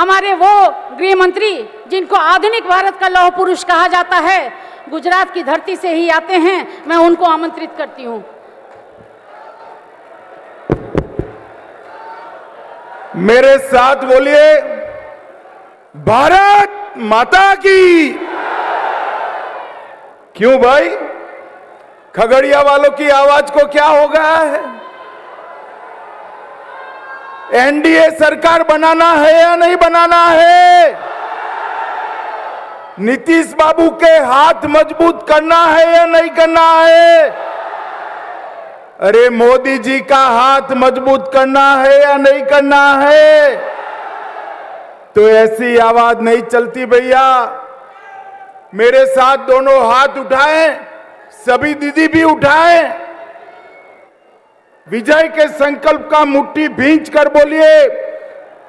हमारे वो गृह मंत्री जिनको आधुनिक भारत का लौह पुरुष कहा जाता है, गुजरात की धरती से ही आते हैं, मैं उनको आमंत्रित करती हूं। मेरे साथ बोलिए, भारत माता की। क्यों भाई, खगड़िया वालों की आवाज को क्या हो गया है? एनडीए सरकार बनाना है या नहीं बनाना है? नीतीश बाबू के हाथ मजबूत करना है या नहीं करना है? अरे मोदी जी का हाथ मजबूत करना है या नहीं करना है? तो ऐसी आवाज नहीं चलती भैया। मेरे साथ दोनों हाथ उठाएं, सभी दीदी भी उठाएं, विजय के संकल्प का मुट्ठी भींच कर बोलिए,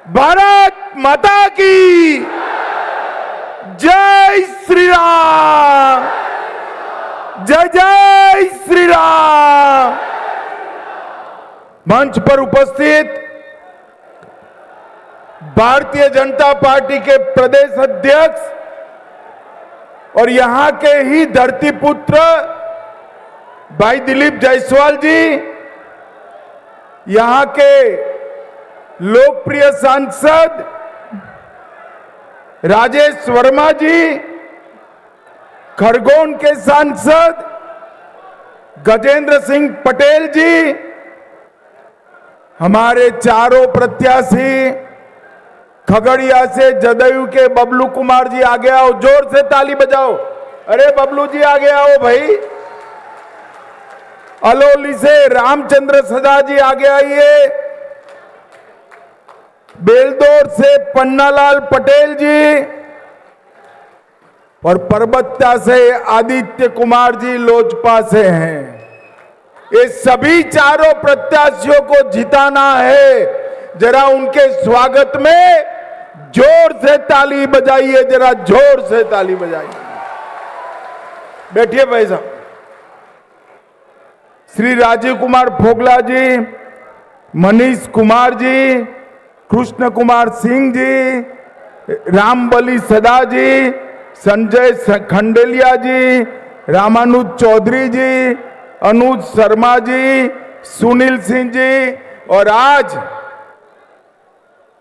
भारत माता की जय श्री राम, जय जय श्री राम। मंच पर उपस्थित भारतीय जनता पार्टी के प्रदेश अध्यक्ष और यहां के ही धरतीपुत्र भाई दिलीप जायसवाल जी, यहां के लोकप्रिय सांसद राजेश वर्मा जी, खरगोन के सांसद गजेंद्र सिंह पटेल जी, हमारे चारों प्रत्याशी, खगड़िया से जदयू के बबलू कुमार जी आगे आओ, जोर से ताली बजाओ। अरे बबलू जी आगे आओ भाई। अलोली से रामचंद्र सदा जी आगे आइए। बेलदौर से पन्नालाल पटेल जी और परबत्ता से आदित्य कुमार जी लोजपा से हैं। ये सभी चारों प्रत्याशियों को जिताना है। जरा उनके स्वागत में जोर से ताली बजाइए, जरा जोर से ताली बजाइए। बैठिए भाई साहब। श्री राजीव कुमार फोगला जी, मनीष कुमार जी, कृष्ण कुमार सिंह जी, रामबली सदा जी, संजय खंडेलिया जी, रामानुज चौधरी जी, अनुज शर्मा जी, सुनील सिंह जी, और आज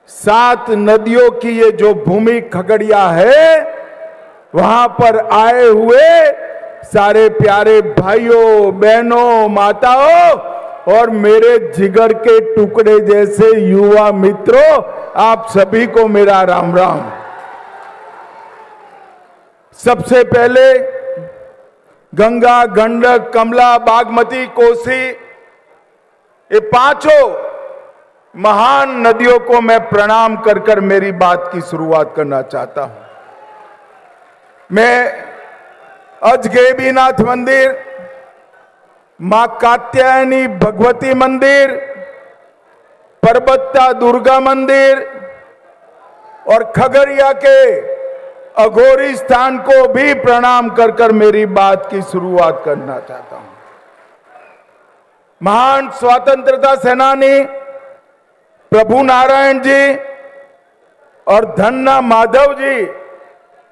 7 नदियों की ये जो भूमि खगड़िया है, वहां पर आए हुए सारे प्यारे भाइयों बहनों माताओं और मेरे जिगर के टुकड़े जैसे युवा मित्रों, आप सभी को मेरा राम राम। सबसे पहले गंगा, गंडक, कमला, बागमती, कोसी, ये पांचों महान नदियों को मैं प्रणाम कर कर मेरी बात की शुरुआत करना चाहता हूं। मैं अजगैबीनाथ मंदिर, मां कात्यायनी भगवती मंदिर, परबत्ता दुर्गा मंदिर और खगड़िया के अघोरी स्थान को भी प्रणाम कर कर मेरी बात की शुरुआत करना चाहता हूं। महान स्वतंत्रता सेनानी प्रभु नारायण जी और धन्ना माधव जी,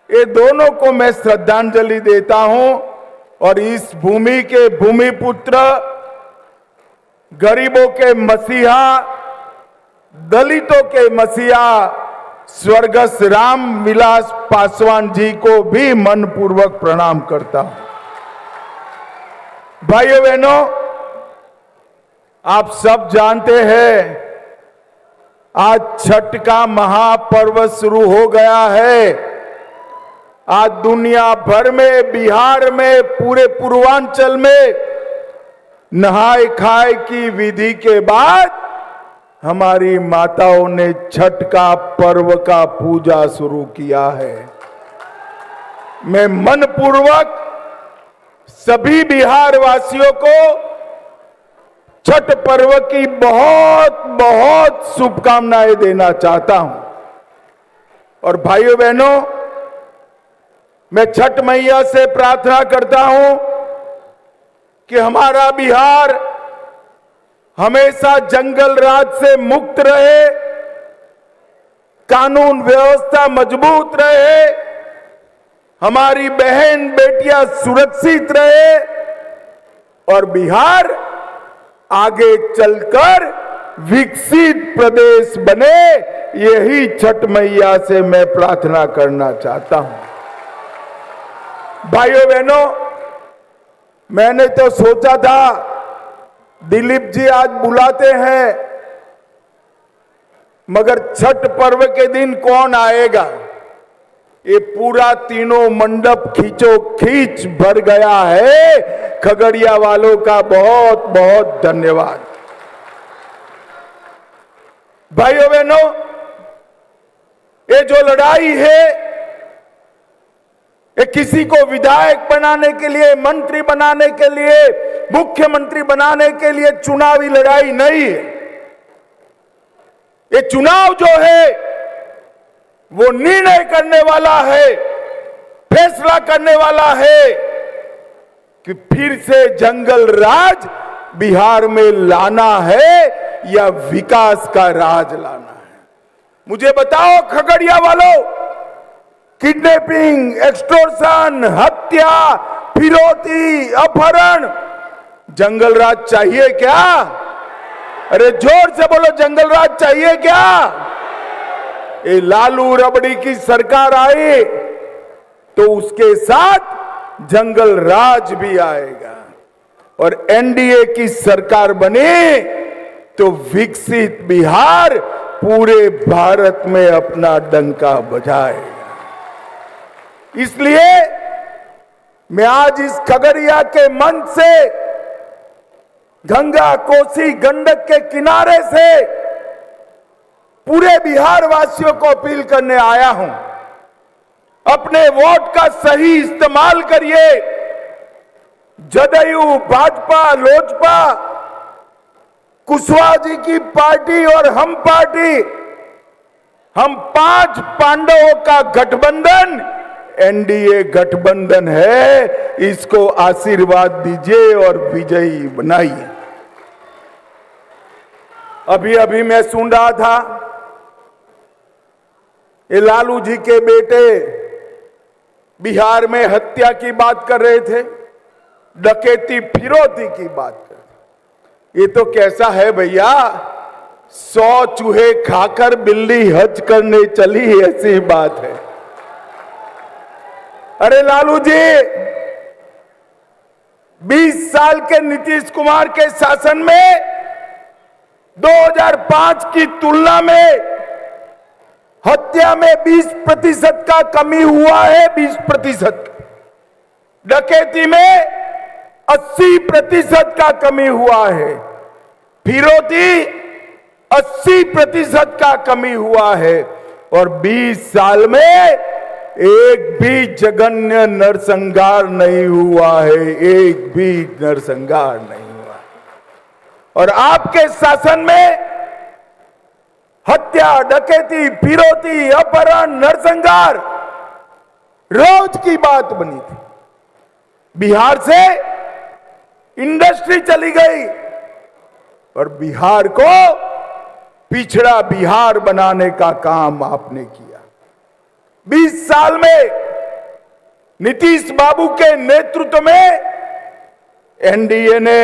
ये दोनों को मैं श्रद्धांजलि देता हूं। और इस भूमि के भूमिपुत्र, गरीबों के मसीहा, दलितों के मसीहा स्वर्गस्थ राम विलास पासवान जी को भी मनपूर्वक प्रणाम करता हूं। भाइयों बहनों, आप सब जानते हैं आज छठ का महापर्व शुरू हो गया है। आज दुनिया भर में, बिहार में, पूरे पूर्वांचल में नहाय खाए की विधि के बाद हमारी माताओं ने छठ का पर्व का पूजा शुरू किया है। मैं मनपूर्वक सभी बिहार वासियों को छठ पर्व की बहुत बहुत शुभकामनाएं देना चाहता हूं। और भाइयों बहनों, मैं छठ मैया से प्रार्थना करता हूं कि हमारा बिहार हमेशा जंगल राज से मुक्त रहे, कानून व्यवस्था मजबूत रहे, हमारी बहन बेटियां सुरक्षित रहे और बिहार आगे चलकर विकसित प्रदेश बने, यही छठ मैया से मैं प्रार्थना करना चाहता हूं। भाइयों बहनों, मैंने तो सोचा था दिलीप जी आज बुलाते हैं, मगर छठ पर्व के दिन कौन आएगा? ये पूरा तीनों मंडप खींचो खींच भर गया है। खगड़िया वालों का बहुत बहुत धन्यवाद। भाइयों बहनों, ये जो लड़ाई है, ये किसी को विधायक बनाने के लिए, मंत्री बनाने के लिए, मुख्यमंत्री बनाने के लिए चुनावी लड़ाई नहीं है। ये चुनाव जो है वो निर्णय करने वाला है, फैसला करने वाला है कि फिर से जंगल राज बिहार में लाना है या विकास का राज लाना है। मुझे बताओ खगड़िया वालों, किडनैपिंग, एक्सटॉर्शन, हत्या, फिरौती, अपहरण, जंगल राज चाहिए क्या? अरे जोर से बोलो, जंगल राज चाहिए क्या? ये लालू रबड़ी की सरकार आई तो उसके साथ जंगल राज भी आएगा, और एनडीए की सरकार बने तो विकसित बिहार पूरे भारत में अपना डंका बजाएगा। इसलिए मैं आज इस खगड़िया के मंच से, गंगा कोसी गंडक के किनारे से पूरे बिहार वासियों को अपील करने आया हूं, अपने वोट का सही इस्तेमाल करिए। जदयू, भाजपा, लोजपा, कुशवाहा जी की पार्टी और हम पार्टी, हम 5 पांडवों का गठबंधन एनडीए गठबंधन है। इसको आशीर्वाद दीजिए और विजयी बनाइए। अभी अभी मैं सुन रहा था, ये लालू जी के बेटे बिहार में हत्या की बात कर रहे थे, डकैती फिरौती की बात कर रहे। ये तो कैसा है भैया, 100 चूहे खाकर बिल्ली हज करने चली, ऐसी बात है। अरे लालू जी, 20 साल के नीतीश कुमार के शासन में 2005 की तुलना में हत्या में 20% का कमी हुआ है, 20%। डकैती में 80% का कमी हुआ है, फिरौती 80% का कमी हुआ है, और 20 साल में एक भी जघन्य नरसंहार नहीं हुआ है, एक भी नरसंहार नहीं हुआ। और आपके शासन में हत्या, डकैती, फिरौती, अपहरण, नरसंहार रोज की बात बनी थी। बिहार से इंडस्ट्री चली गई और बिहार को पिछड़ा बिहार बनाने का काम आपने किया। 20 साल में नीतीश बाबू के नेतृत्व में एनडीए ने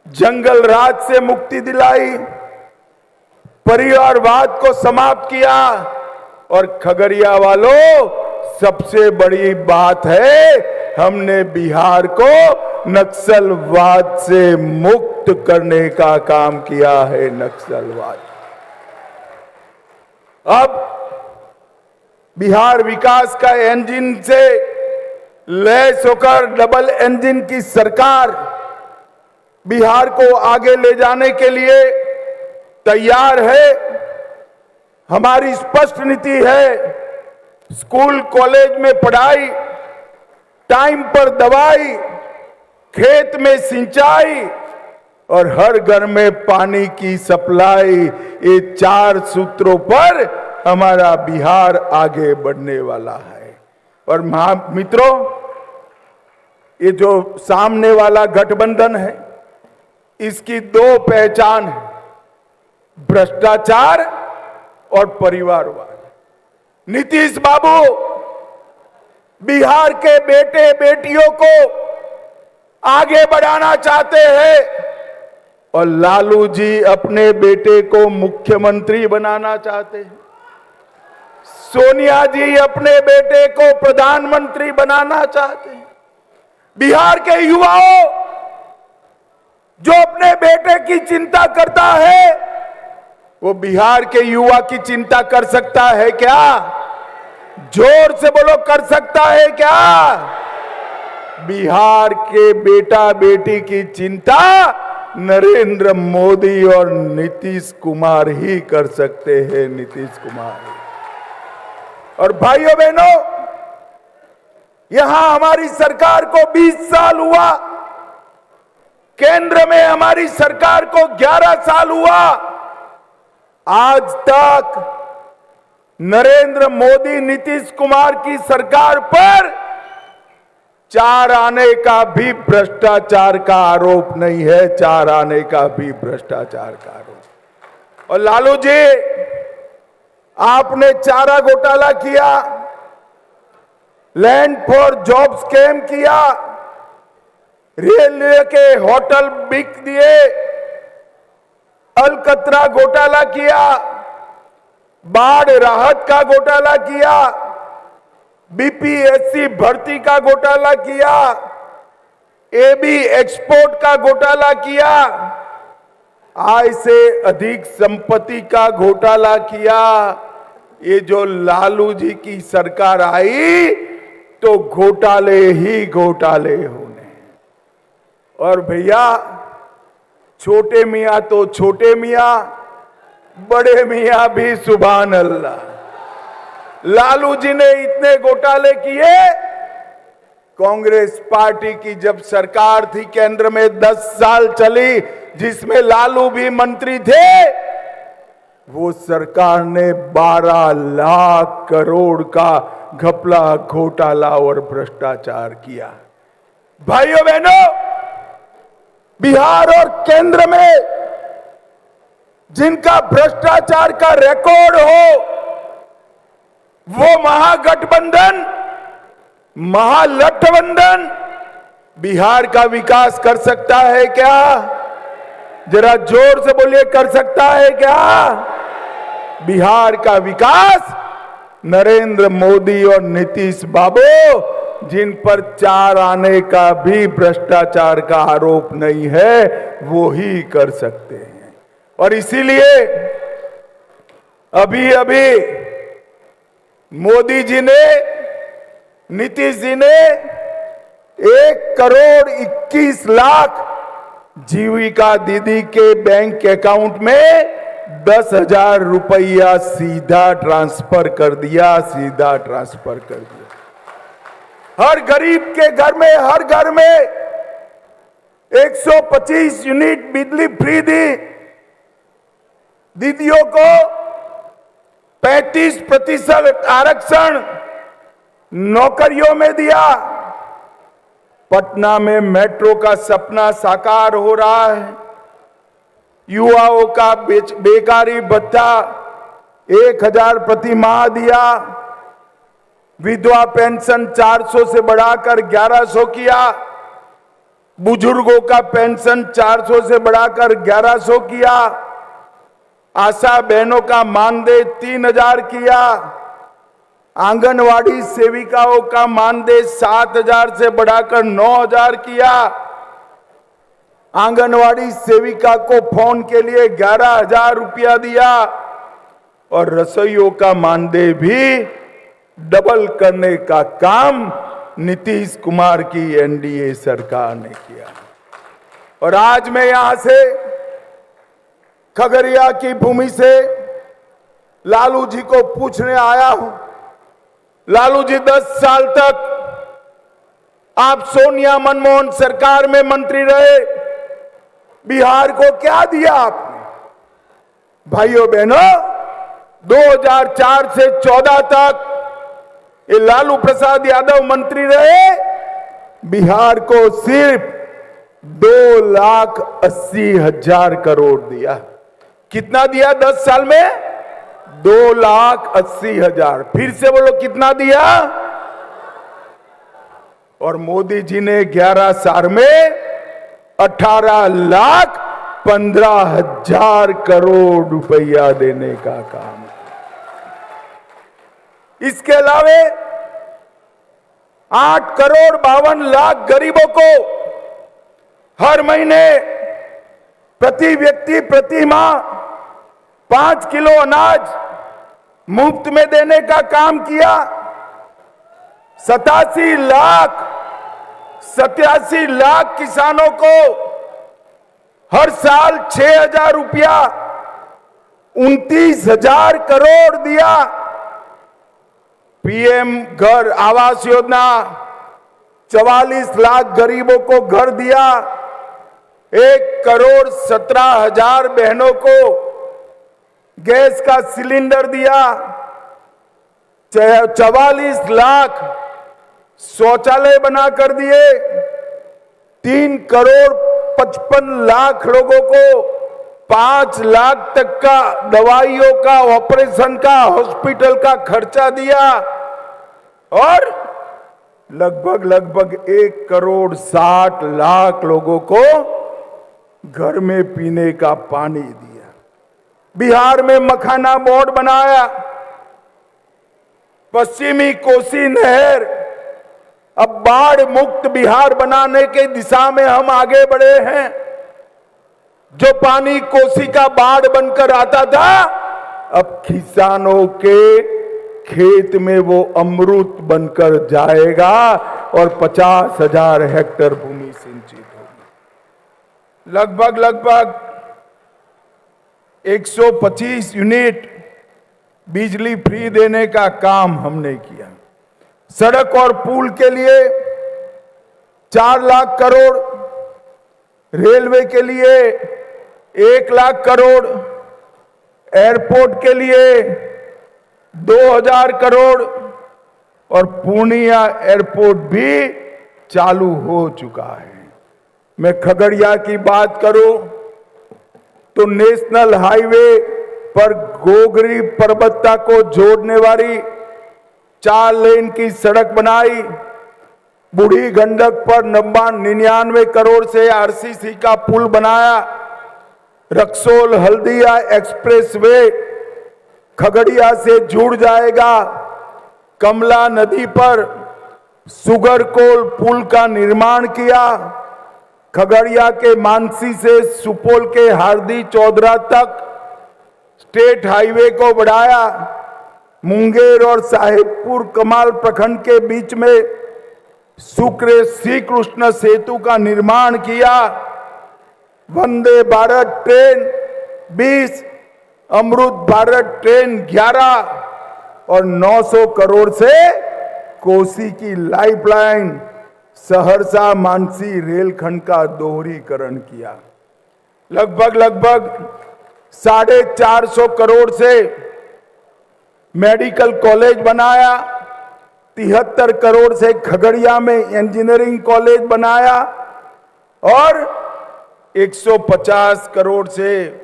जंगल राज से मुक्ति दिलाई, परिवारवाद को समाप्त किया, और खगड़िया वालों, सबसे बड़ी बात है, हमने बिहार को नक्सलवाद से मुक्त करने का काम किया है। नक्सलवाद, अब बिहार विकास का इंजन से लैस होकर डबल इंजन की सरकार बिहार को आगे ले जाने के लिए तैयार है। हमारी स्पष्ट नीति है, स्कूल कॉलेज में पढ़ाई, टाइम पर दवाई, खेत में सिंचाई और हर घर में पानी की सप्लाई, ये 4 सूत्रों पर हमारा बिहार आगे बढ़ने वाला है। और मित्रों, ये जो सामने वाला गठबंधन है, इसकी 2 पहचान है, भ्रष्टाचार और परिवारवाद। नीतीश बाबू बिहार के बेटे बेटियों को आगे बढ़ाना चाहते हैं और लालू जी अपने बेटे को मुख्यमंत्री बनाना चाहते हैं। सोनिया जी अपने बेटे को प्रधानमंत्री बनाना चाहते हैं। बिहार के युवाओं जो अपने बेटे की चिंता करता है, वो बिहार के युवा की चिंता कर सकता है क्या? जोर से बोलो, कर सकता है क्या? बिहार के बेटा बेटी की चिंता नरेंद्र मोदी और नीतीश कुमार ही कर सकते हैं। नीतीश कुमार। और भाइयों बहनों, यहां हमारी सरकार को 20 साल हुआ, केंद्र में हमारी सरकार को 11 साल हुआ। आज तक नरेंद्र मोदी नीतीश कुमार की सरकार पर 4 आने का भी भ्रष्टाचार का आरोप नहीं है। 4 आने का भी भ्रष्टाचार का आरोप। और लालू जी, आपने चारा घोटाला किया, लैंड फॉर जॉब स्कैम किया, रेलवे के होटल बिक दिए, अलकतरा घोटाला किया, बाढ़ राहत का घोटाला किया, बीपीएससी भर्ती का घोटाला किया, एबी एक्सपोर्ट का घोटाला किया, आय से अधिक संपत्ति का घोटाला किया। ये जो लालू जी की सरकार आई तो घोटाले ही घोटाले होने। और भैया, छोटे मियां तो छोटे मियां, बड़े मियां भी सुभान अल्लाह। लालू जी ने इतने घोटाले किए, कांग्रेस पार्टी की जब सरकार थी केंद्र में 10 साल चली, जिसमें लालू भी मंत्री थे, वो सरकार ने 12 लाख करोड़ का घपला घोटाला और भ्रष्टाचार किया। भाइयों बहनों, बिहार और केंद्र में जिनका भ्रष्टाचार का रिकॉर्ड हो, वो महागठबंधन, महागठबंधन बिहार का विकास कर सकता है क्या? जरा जोर से बोलिए, कर सकता है क्या? बिहार का विकास नरेंद्र मोदी और नीतीश बाबू, जिन पर 4 आने का भी भ्रष्टाचार का आरोप नहीं है, वो ही कर सकते हैं। और इसीलिए अभी अभी मोदी जी ने, नीतीश जी ने 1 करोड़ 21 लाख जीविका दीदी के बैंक अकाउंट में 10,000 रुपया सीधा ट्रांसफर कर दिया। सीधा ट्रांसफर कर दिया। हर गरीब के घर में, हर घर में 125 यूनिट बिजली फ्री दी। दीदियों को 35% आरक्षण नौकरियों में दिया। पटना में मेट्रो का सपना साकार हो रहा है। युवाओं का बेकारी भत्ता 1,000 प्रति माह दिया। विधवा पेंशन 400 से बढ़ाकर 1,100 किया। बुजुर्गों का पेंशन 400 से बढ़ाकर 1,100 किया। आशा बहनों का मानदेय 3,000 किया। आंगनवाड़ी सेविकाओं का मानदेय 7,000 से बढ़ाकर 9,000 किया। आंगनवाड़ी सेविका को फोन के लिए 11,000 रुपया दिया। और रसोइयों का मानदेय भी डबल करने का काम नीतीश कुमार की एनडीए सरकार ने किया। और आज मैं यहां से, खगड़िया की भूमि से लालू जी को पूछने आया हूं। लालू जी, 10 साल तक आप सोनिया मनमोहन सरकार में मंत्री रहे, बिहार को क्या दिया आपने? भाइयों बहनों, 2004 से 14 तक ये लालू प्रसाद यादव मंत्री रहे, बिहार को सिर्फ 2,80,000 करोड़ दिया। कितना दिया 10 साल में? 2,80,000। फिर से बोलो कितना दिया? और मोदी जी ने 11 साल में 18,15,000 करोड़ रुपया देने का काम। इसके अलावे 8,52,00,000 गरीबों को हर महीने प्रति व्यक्ति प्रति माह 5 किलो अनाज मुफ्त में देने का काम किया। 87 लाख किसानों को हर साल 6,000 रुपया 29,000 करोड़ दिया। पीएम घर आवास योजना 44 लाख गरीबों को घर दिया। 1,17,000 बहनों को गैस का सिलेंडर दिया। 44 लाख शौचालय बना कर दिए। 3,55,00,000 लोगों को 5 लाख तक का दवाइयों का, ऑपरेशन का, हॉस्पिटल का खर्चा दिया। और लगभग 1,60,00,000 लोगों को घर में पीने का पानी दिया। बिहार में मखाना बोर्ड बनाया। पश्चिमी कोसी नहर, अब बाढ़ मुक्त बिहार बनाने के दिशा में हम आगे बढ़े हैं। जो पानी कोसी का बाढ़ बनकर आता था, अब किसानों के खेत में वो अमृत बनकर जाएगा और 50,000 हेक्टेयर भूमि सिंचित होगी। लगभग 125 यूनिट बिजली फ्री देने का काम हमने किया। सड़क और पुल के लिए 4 लाख करोड़, रेलवे के लिए 1 लाख करोड़, एयरपोर्ट के लिए 2,000 करोड़ और पूर्णिया एयरपोर्ट भी चालू हो चुका है। मैं खगड़िया की बात करूं तो नेशनल हाईवे पर गोगरी पर्वता को जोड़ने वाली 4 लेन की सड़क बनाई। बूढ़ी गंडक पर 99 करोड़ से आरसीसी का पुल बनाया। रक्सौल हल्दिया एक्सप्रेसवे खगड़िया से जुड़ जाएगा। कमला नदी पर सुगरकोल पुल का निर्माण किया। खगड़िया के मानसी से सुपौल के हार्दी चौधरा तक स्टेट हाईवे को बढ़ाया। मुंगेर और साहेबपुर कमाल प्रखंड के बीच में श्री कृष्ण सेतु का निर्माण किया। वंदे भारत ट्रेन 20, अमृत भारत ट्रेन 11 और 900 करोड़ से कोसी की लाइफलाइन सहरसा मानसी रेलखंड का दोहरीकरण किया। लगभग 450 करोड़ से मेडिकल कॉलेज बनाया। 73 करोड़ से खगड़िया में इंजीनियरिंग कॉलेज बनाया और 150 करोड़ से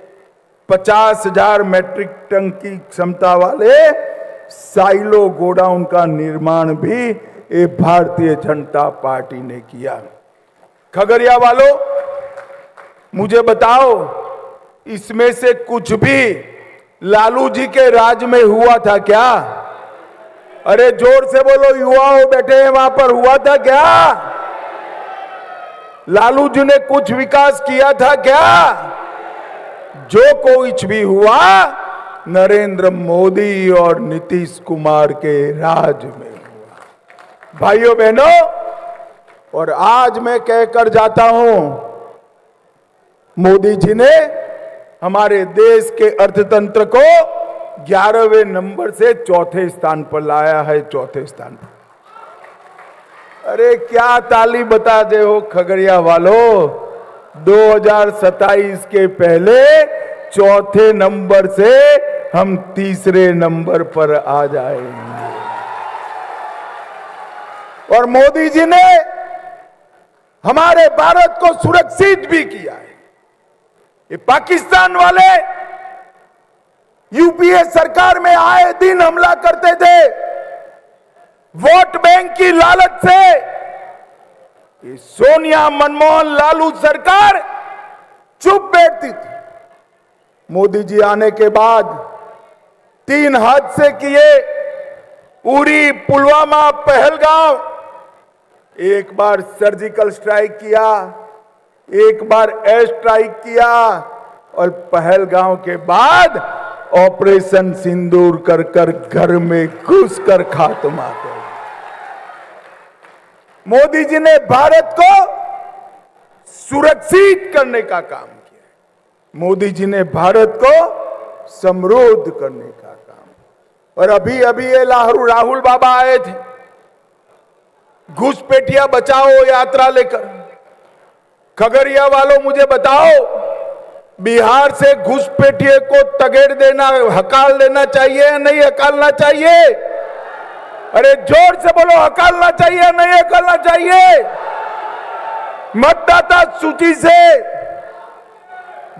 50,000 मैट्रिक टन की क्षमता वाले साइलो गोडाउन का निर्माण भी ये भारतीय जनता पार्टी ने किया। खगड़िया वालों, मुझे बताओ, इसमें से कुछ भी लालू जी के राज में हुआ था क्या? अरे जोर से बोलो, युवाओं बैठे हैं वहां पर, हुआ था क्या? लालू जी ने कुछ विकास किया था क्या? जो कुछ भी हुआ नरेंद्र मोदी और नीतीश कुमार के राज में हुआ। भाइयों बहनों, और आज मैं कहकर जाता हूं, मोदी जी ने हमारे देश के अर्थतंत्र को 11वें नंबर से 4थे स्थान पर लाया है। 4थे स्थान पर। अरे क्या ताली बता दे हो खगड़िया वालों, 2027 के पहले 4थे नंबर से हम 3रे नंबर पर आ जाएंगे। और मोदी जी ने हमारे भारत को सुरक्षित भी किया है। ये पाकिस्तान वाले यूपीए सरकार में आए दिन हमला करते थे वोट बैंक की लालच से। ये सोनिया, मनमोहन, लालू सरकार चुप बैठती थी। मोदी जी आने के बाद 3 हादसे किए, उरी, पुलवामा, पहलगांव। एक बार सर्जिकल स्ट्राइक किया, एक बार एयर स्ट्राइक किया और पहलगांव के बाद ऑपरेशन सिंदूर कर कर घर में घुस कर खात्मा कर। मोदी जी ने भारत को सुरक्षित करने का काम किया। मोदी जी ने भारत को समृद्ध करने का काम। और अभी अभी ये राहुल बाबा आए थे घुसपैठिया बचाओ यात्रा लेकर। खगड़िया वालों मुझे बताओ, बिहार से घुसपैठिए को तगेड़ देना, हकाल देना चाहिए या नहीं हकालना चाहिए? अरे जोर से बोलो, हकालना चाहिए या नहीं हकालना चाहिए? मतदाता सूची से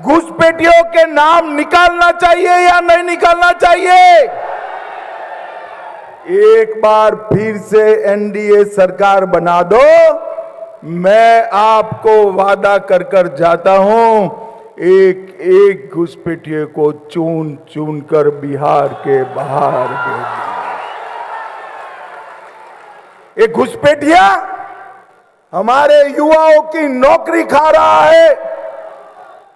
घुसपैठियों के नाम निकालना चाहिए या नहीं निकालना चाहिए? एक बार फिर से एनडीए सरकार बना दो, मैं आपको वादा कर कर जाता हूं, एक एक घुसपैठिए को चुन चुन कर बिहार के बाहर भेज देंगे। एक घुसपैठिया हमारे युवाओं की नौकरी खा रहा है,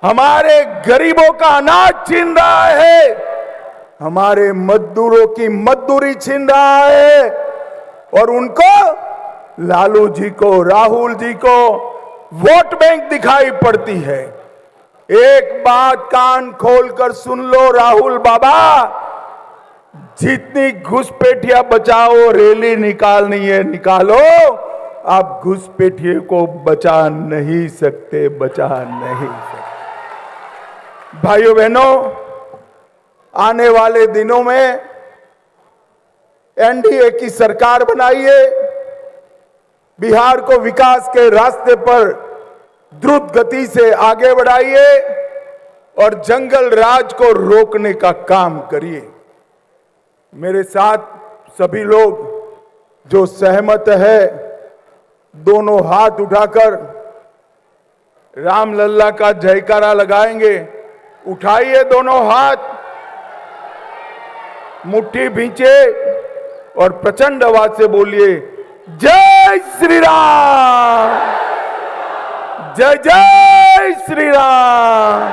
हमारे गरीबों का अनाज छीन रहा है, हमारे मजदूरों की मजदूरी छीन रहा है। और उनको, लालू जी को, राहुल जी को वोट बैंक दिखाई पड़ती है। एक बात कान खोलकर सुन लो राहुल बाबा, जितनी घुसपैठिया बचाओ रैली निकालनी है निकालो, आप घुसपैठिए को बचा नहीं सकते, बचा नहीं सकते। भाइयों बहनों, आने वाले दिनों में एनडीए की सरकार बनाइए, बिहार को विकास के रास्ते पर द्रुत गति से आगे बढ़ाइए और जंगल राज को रोकने का काम करिए। मेरे साथ सभी लोग जो सहमत है, दोनों हाथ उठाकर रामलल्ला का जयकारा लगाएंगे। उठाइए दोनों हाथ, मुट्ठी भींचे और प्रचंड आवाज से बोलिए, जय श्री राम, जय जय श्री राम,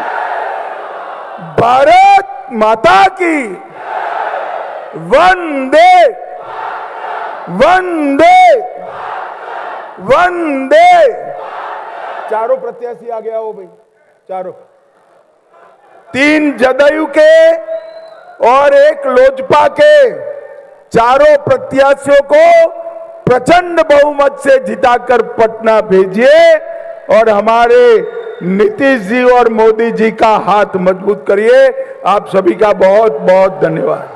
भारत माता की, वंदे वंदे वंदे। चारों प्रत्याशी आगे आओ भाई, चारों, 3 जदयू के और 1 लोजपा के, चारों प्रत्याशियों को प्रचंड बहुमत से जिताकर पटना भेजिए और हमारे नीतीश जी और मोदी जी का हाथ मजबूत करिए। आप सभी का बहुत बहुत धन्यवाद।